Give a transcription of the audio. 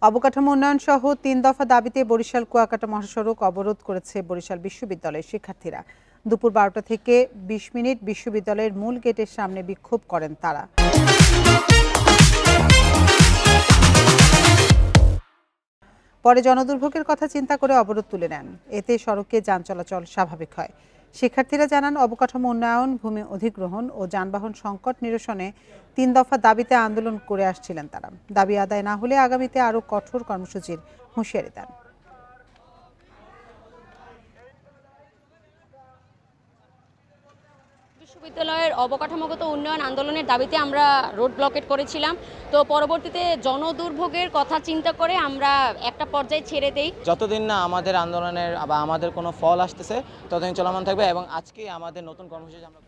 অবকাঠামো উন্নয়ন সহ ৩ দফা দাবিতে বরিশাল কুয়াকাটা মহাসড়ক অবরোধ করেছে বরিশাল বিশ্ববিদ্যালয়ের শিক্ষার্থীরা। দুপুর ১২টা থেকে ২০ মিনিট বিশ্ববিদ্যালয়ের মূল গেটের সামনে বিক্ষোভ করেন তারা। পরে জনদুর্ভোগের কথা চিন্তা করে অবরোধ তুলে নেন। এতে সড়কে যান চলাচল স্বাভাবিক হয়। শিক্ষার্থীরা জানান, অবকাঠামো উন্নয়ন, ভূমি অধিগ্রহণ ও যানবাহন সংকট নিরসনে ৩ দফা দাবিতে আন্দোলন করে আসছিলেন তারা। দাবি আদায় না হলে আগামীতে আরও কঠোর কর্মসূচির হুঁশিয়ারি দেন। বিশ্ববিদ্যালয়ের অবকাঠামোগত উন্নয়ন আন্দোলনের দাবিতে আমরা রোড ব্লকেট করেছিলাম। তো পরবর্তীতে জনদুর্ভোগের কথা চিন্তা করে আমরা একটা পর্যায়ে ছেড়ে দেই। যতদিন না আমাদের আন্দোলনের বা আমাদের কোনো ফল আসতেছে ততদিন চলমান থাকবে এবং আজকে আমাদের নতুন কর্মসূচি আমরা